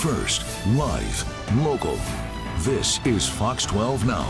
First, live, local. This is Fox 12 Now.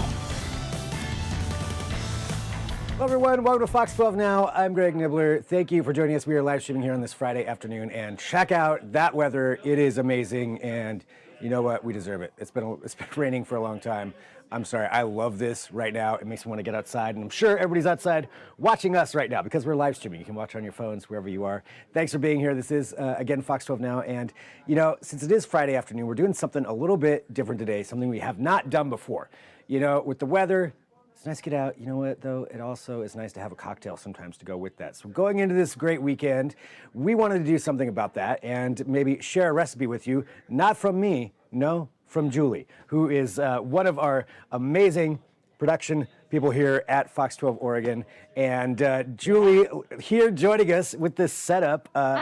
Hello everyone, welcome to Fox 12 Now. I'm Greg Nibbler. Thank you for joining us. We are live streaming here on this Friday afternoon, and check out that weather. It is amazing, and you know what? We deserve it. It's been raining for a long time. I'm sorry, I love this right now. It makes me want to get outside, and I'm sure everybody's outside watching us right now because we're live streaming. You can watch on your phones wherever you are. Thanks for being here. This is, again, Fox 12 Now, and, you know, since it is Friday afternoon, we're doing something a little bit different today, something we have not done before. You know, with the weather, it's nice to get out. You know what, though? It also is nice to have a cocktail sometimes to go with that. So going into this great weekend, we wanted to do something about that and maybe share a recipe with you, not from me, no, from Julie, who is one of our amazing production people here at Fox 12 Oregon. And Julie, here joining us with this setup. Hi.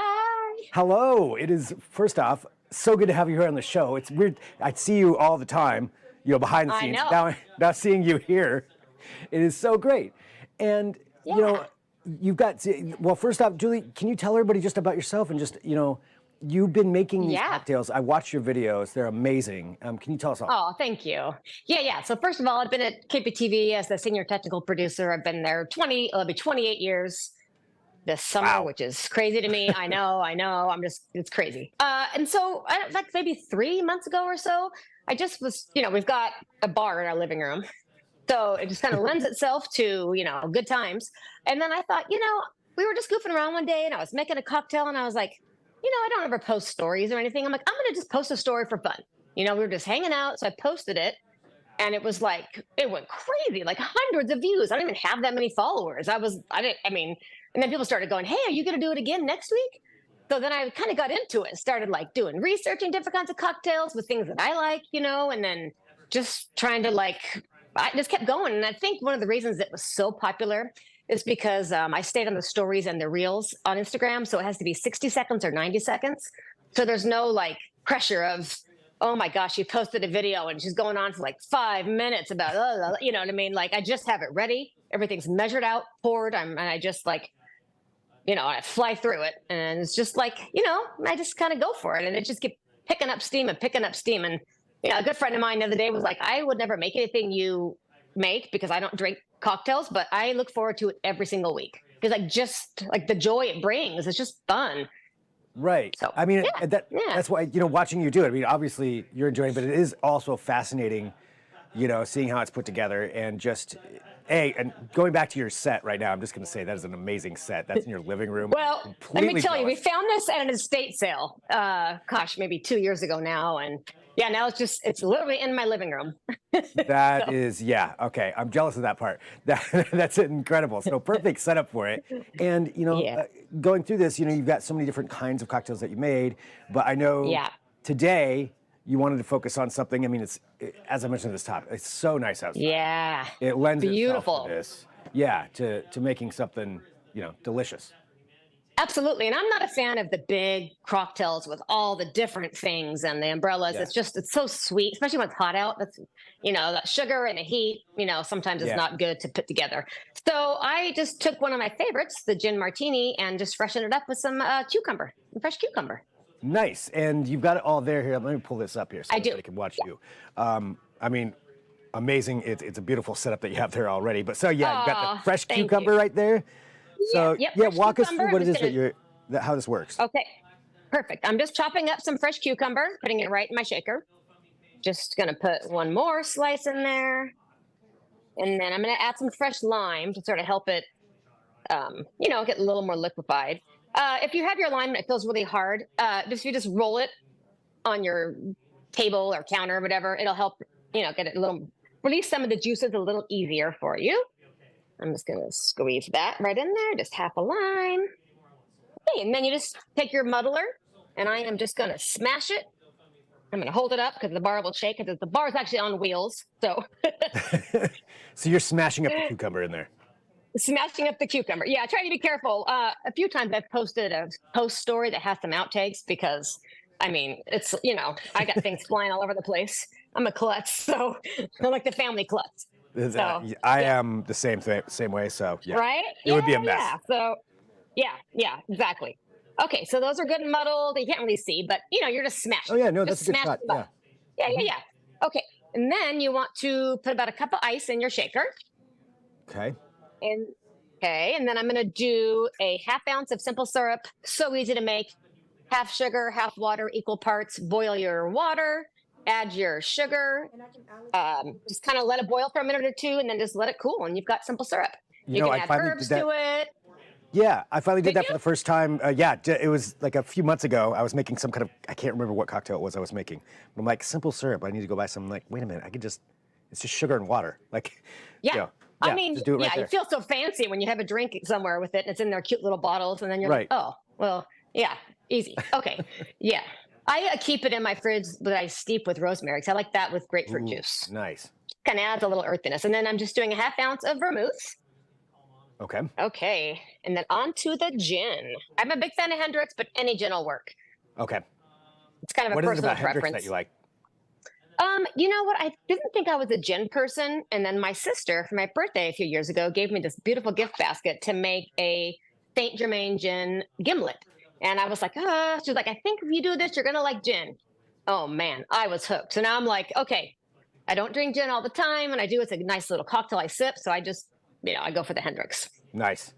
Hello. It is, first off, so good to have you here on the show. It's weird. I see you all the time, you know, behind the scenes. I know. Now seeing you here, it is so great. And, you know, you've got, well, first off, Julie, can you tell everybody just about yourself and just, you know, you've been making these cocktails. I watch your videos. They're amazing. Can you tell us all? Oh, thank you. Yeah. So first of all, I've been at KPTV as the senior technical producer. I've been there it'll be 28 years this summer, which is crazy to me. I know. It's crazy. And so like maybe 3 months ago or so, I just was, you know, we've got a bar in our living room. So it just kind of lends itself to, you know, good times. And then I thought, you know, we were just goofing around one day and I was making a cocktail and I was like, you know, I don't ever post stories or anything. I'm like, I'm going to just post a story for fun. You know, we were just hanging out. So I posted it and it was like, it went crazy, like hundreds of views. I don't even have that many followers. And then people started going, hey, are you going to do it again next week? So then I kind of got into it, started like researching different kinds of cocktails with things that I like, you know, and then just trying to I just kept going. And I think one of the reasons it was so popular is because I stayed on the stories and the reels on Instagram. So it has to be 60 seconds or 90 seconds. So there's no like pressure of, oh my gosh, you posted a video and she's going on for like 5 minutes about, you know what I mean? Like I just have it ready. Everything's measured out, poured. And I just like, you know, I fly through it. And it's just like, you know, I just kind of go for it. And it just kept picking up steam. And, you know, a good friend of mine the other day was like, I would never make anything you make because I don't drink cocktails, but I look forward to it every single week because just like the joy it brings, it's just fun. Right. So, I mean, that's why, you know, watching you do it, I mean, obviously you're enjoying, but it is also fascinating, you know, seeing how it's put together and just, and going back to your set right now, I'm just going to say that is an amazing set. That's in your living room. Well, let me tell you, we found this at an estate sale, maybe 2 years ago now. And yeah, now it's literally in my living room. That is, okay. I'm jealous of that part. That's incredible. So perfect setup for it. And, you know, going through this, you know, you've got so many different kinds of cocktails that you made, but I know today you wanted to focus on something. I mean, as I mentioned at this top, it's so nice outside. Yeah. It lends beautiful itself to this. Yeah, to making something, you know, delicious. Absolutely. And I'm not a fan of the big cocktails with all the different things and the umbrellas. Yeah. It's so sweet, especially when it's hot out. That's, you know, the sugar and the heat, you know, sometimes it's not good to put together. So I just took one of my favorites, the gin martini, and just freshened it up with some fresh cucumber. Nice. And you've got it all there here. Let me pull this up here so everybody can watch you. I mean, amazing. It's a beautiful setup that you have there already. But so, you've got the fresh cucumber right there. So walk us through what it is how this works. Okay, perfect. I'm just chopping up some fresh cucumber, putting it right in my shaker. Just gonna put one more slice in there, and then I'm gonna add some fresh lime to sort of help it, you know, get a little more liquefied. If you have your lime and it feels really hard, you just roll it on your table or counter or whatever. It'll help, you know, get it release some of the juices a little easier for you. I'm just going to squeeze that right in there, just half a lime. Okay, and then you just take your muddler, and I am just going to smash it. I'm going to hold it up because the bar will shake, because the bar is actually on wheels. So So you're smashing up the cucumber in there. Smashing up the cucumber. Yeah, try to be careful. A few times I've posted a post story that has some outtakes because, I mean, it's, you know, I got things flying all over the place. I'm a klutz, so I'm like the family klutz. So, I am the same way. So right? it would be a mess. Yeah. So yeah, exactly. Okay, so those are good and muddled. You can't really see, but you're just smashing. Oh yeah, no, that's Just a good smash shot. them Yeah. up. Yeah, yeah, yeah. Okay, and then you want to put about a cup of ice in your shaker. Okay. And okay, and then I'm gonna do a half ounce of simple syrup. So easy to make. Half sugar, half water, equal parts. Boil your water. Add your sugar. Just kind of let it boil for a minute or two, and then just let it cool, and you've got simple syrup. You can I add finally herbs did that. to it. Yeah, I finally did Did that you? for the first time. Yeah, it was like a few months ago. I was making some kind of, I can't remember what cocktail it was I was making. But I'm like, simple syrup. I need to go buy some. I'm like, wait a minute, it's just sugar and water. Like, Yeah. I yeah, mean, just do it right yeah, you there. feel so fancy when you have a drink somewhere with it and it's in their cute little bottles, and then you're Right. like, oh, well, yeah, easy. Okay. Yeah. I keep it in my fridge that I steep with rosemary because I like that with grapefruit Ooh, juice. nice. Kind of adds a little earthiness. And then I'm just doing a half ounce of vermouth. Okay. Okay. And then on to the gin. I'm a big fan of Hendrix, but any gin will work. Okay. It's kind of What a is it personal about Hendrix preference. that you like? You know what? I didn't think I was a gin person. And then my sister, for my birthday a few years ago, gave me this beautiful gift basket to make a Saint Germain gin gimlet. And I was like, she's like, I think if you do this, you're going to like gin. Oh, man, I was hooked. So now I'm like, okay, I don't drink gin all the time. And I do, it's a nice little cocktail I sip. So I just, I go for the Hendrix. Nice.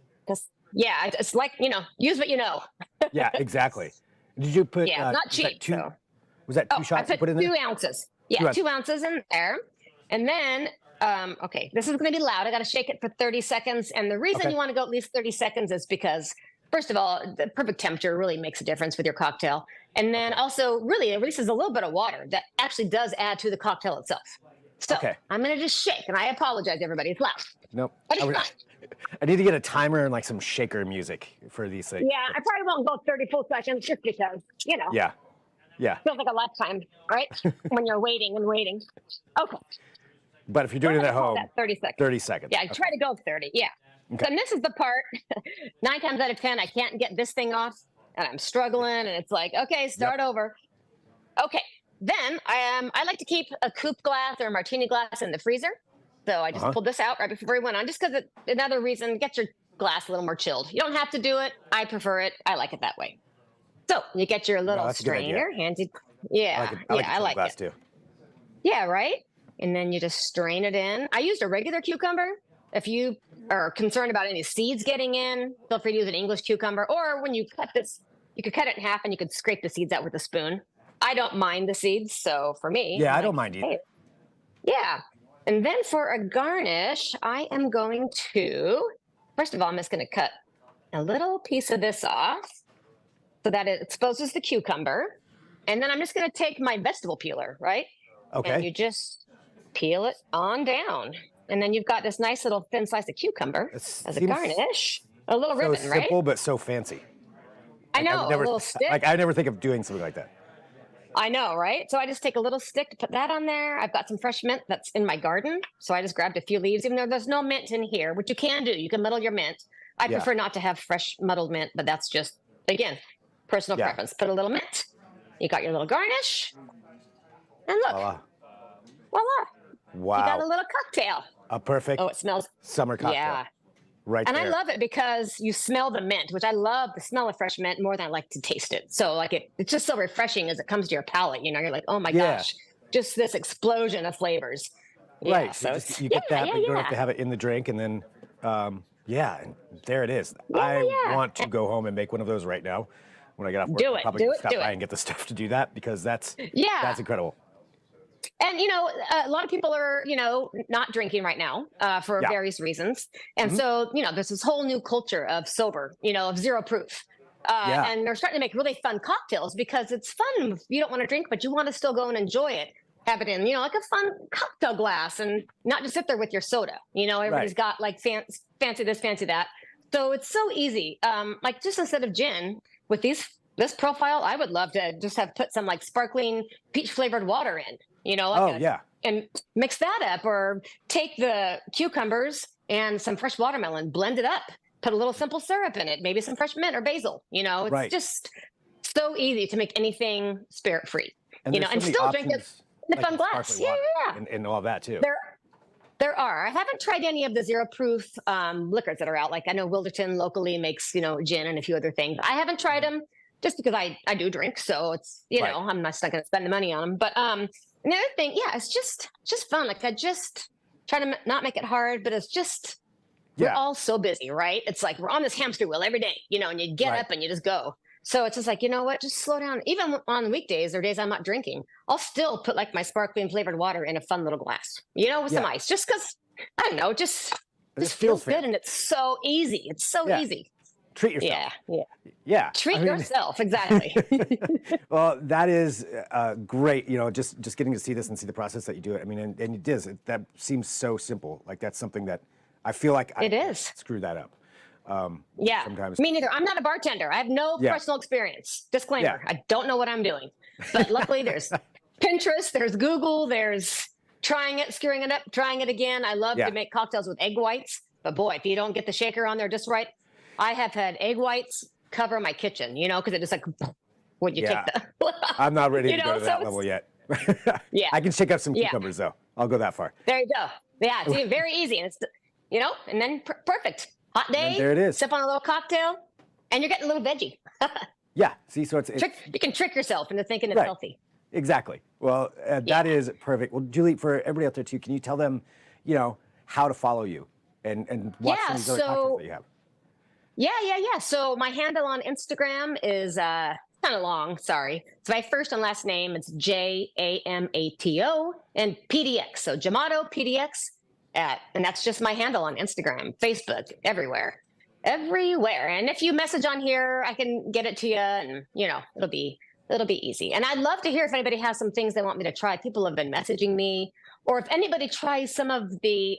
Yeah, it's like, use what you know. Yeah, exactly. Did you put? Yeah, it's not was that cheap. two? So. Was that two I shots you put put in there? 2 ounces. Yeah, 2 ounces. 2 ounces in there. And then, okay, this is going to be loud. I got to shake it for 30 seconds. And the reason Okay. you want to go at least 30 seconds is because, first of all, the perfect temperature really makes a difference with your cocktail. And then also, really, it releases a little bit of water that actually does add to the cocktail itself. So Okay. I'm going to just shake. And I apologize, everybody. It's loud. Nope. But it's fine. I need to get a timer and like some shaker music for these things. Yeah, I probably won't go 30 full seconds just because, Yeah. Yeah. feels like a lifetime, right? When you're waiting and waiting. Okay. But if you're doing it at home, 30 seconds. 30 seconds. Yeah, I try to go 30. Yeah. Okay. And this is the part, 9 times out of 10, I can't get this thing off and I'm struggling. And it's like, okay, start over. Okay. Then I like to keep a coupe glass or a martini glass in the freezer. So I just pulled this out right before we went on, just because another reason, get your glass a little more chilled. You don't have to do it. I prefer it. I like it that way. So you get your little that's a good idea. strainer handy. Yeah. I like it. too. Yeah, right? And then you just strain it in. I used a regular cucumber. If you are concerned about any seeds getting in, feel free to use an English cucumber. Or when you cut this, you could cut it in half and you could scrape the seeds out with a spoon. I don't mind the seeds, so for me. Yeah, I don't mind either. Hey. Yeah. And then for a garnish, I am going to, first of all, I'm just going to cut a little piece of this off so that it exposes the cucumber. And then I'm just going to take my vegetable peeler, right? Okay. And you just peel it on down. And then you've got this nice little thin slice of cucumber as a garnish. A little ribbon, so right? simple, but so fancy. I know, a little stick. Like I never think of doing something like that. I know, right? So I just take a little stick to put that on there. I've got some fresh mint that's in my garden. So I just grabbed a few leaves, even though there's no mint in here, which you can do. You can muddle your mint. I prefer not to have fresh muddled mint, but that's just, again, personal preference. Put a little mint. You got your little garnish. And look. Voila. Voila. Wow. You got a little cocktail. A perfect it smells summer cocktail. Yeah. Right and there. I love it because you smell the mint, which I love the smell of fresh mint more than I like to taste it. So like it's just so refreshing as it comes to your palate. You're like, oh my gosh, just this explosion of flavors. Right. Yeah, so you get that, but you don't have to have it in the drink. And then, and there it is. I want to go home and make one of those right now when I get off work. Do it. I'll probably Do it. stop Do by it. and get the stuff to do that because that's incredible. And, a lot of people are, not drinking right now for various reasons. And so, there's this whole new culture of sober, of zero proof. And they're starting to make really fun cocktails because it's fun. You don't want to drink, but you want to still go and enjoy it. Have it in, like a fun cocktail glass and not just sit there with your soda. Everybody's got like fancy this, fancy that. So it's so easy. Like just instead of gin with this profile, I would love to just have put some like sparkling peach flavored water in. And mix that up, or take the cucumbers and some fresh watermelon, blend it up, put a little simple syrup in it, maybe some fresh mint or basil. It's just so easy to make anything spirit free. And and still drink it in a fun glass. Yeah. And all that too. There are. I haven't tried any of the zero proof liquors that are out. Like I know Wilderton locally makes, gin and a few other things. I haven't tried them just because I do drink, so it's Right. I'm not going to spend the money on them. But and the other thing, yeah, it's just fun. Like I just try to not make it hard, but it's just we're Yeah. all so busy, right? It's like we're on this hamster wheel every day, and you get Right. up and you just go. So it's just like, you know what? Just slow down. Even on weekdays or days I'm not drinking, I'll still put like my sparkling flavored water in a fun little glass, with some Yeah. ice, just because I don't know, just just feels feels good, and it's so easy. It's so Yeah. easy. Treat yourself. Yeah. Yeah. Treat I mean, yourself, exactly. Well, that is great. Just getting to see this and see the process that you do it. I mean, and it is. That seems so simple. Like that's something that I feel like I It is. screw that up. Yeah. Sometimes. Me neither. I'm not a bartender. I have no Yeah. professional experience. Disclaimer. Yeah. I don't know what I'm doing. But luckily there's Pinterest, there's Google, there's trying it, screwing it up, trying it again. I love Yeah. to make cocktails with egg whites. But boy, if you don't get the shaker on there just right, I have had egg whites cover my kitchen, because it just like when you Yeah. take the I'm not ready to go to so that it's- level yet. Yeah. I can shake up some Yeah. cucumbers though. I'll go that far. There you go. Yeah, it's very easy, and it's and then perfect. Hot day. then there it is. Sip on a little cocktail, and you're getting a little veggie. Yeah. See, so it's You can trick yourself into thinking it's Right. healthy. exactly. Well, that is perfect. Well, Julie, for everybody out there too, can you tell them, how to follow you and watch some of these other cocktails that you have? Yeah. So my handle on Instagram is kind of long. Sorry, it's my first and last name. It's JAMATO and PDX. So Jamato PDX, and that's just my handle on Instagram, Facebook, everywhere. And if you message on here, I can get it to you, and it'll be easy. And I'd love to hear if anybody has some things they want me to try. People have been messaging me, or if anybody tries some of the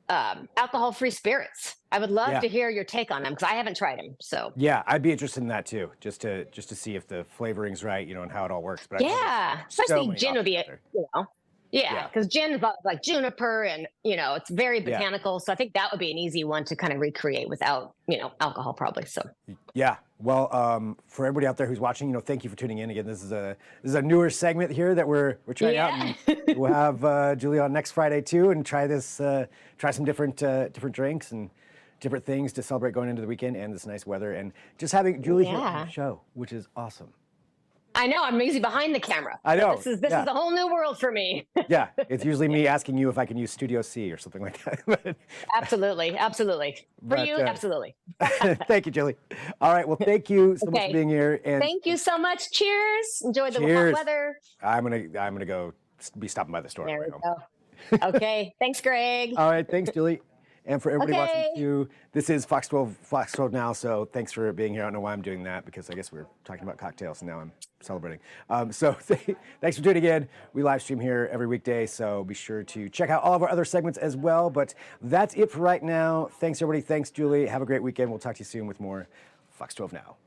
alcohol-free spirits. I would love Yeah. to hear your take on them because I haven't tried them. So Yeah, I'd be interested in that too, just to see if the flavoring's right, and how it all works. But I know yeah, there's so especially many gin would be options it. out there. Yeah, because gin is like juniper, and it's very botanical. So I think that would be an easy one to kind of recreate without alcohol, probably. So Yeah. Well, for everybody out there who's watching, thank you for tuning in. Again, this is a newer segment here that we're trying out. And we'll have Julie on next Friday too, and try some different drinks and different things to celebrate going into the weekend and this nice weather, and just having Julie here on the show, which is awesome. I know I'm easy behind the camera. I know. This is a whole new world for me. Yeah, it's usually me asking you if I can use Studio C or something like that. But Absolutely. For But, you, absolutely. thank you, Julie. All right. Well, thank you so much for Okay. being here. And Thank you so much. Cheers. Enjoy the Cheers. hot weather. I'm gonna go be stopping by the store. on There the we way home. go. Okay. Thanks, Greg. All right. Thanks, Julie. And for everybody watching Okay. too, this is Fox 12 now. So thanks for being here. I don't know why I'm doing that, because I guess we're talking about cocktails and now I'm celebrating. So thanks for tuning in. We live stream here every weekday, so be sure to check out all of our other segments as well. But that's it for right now. Thanks, everybody. Thanks, Julie. Have a great weekend. We'll talk to you soon with more Fox 12 Now.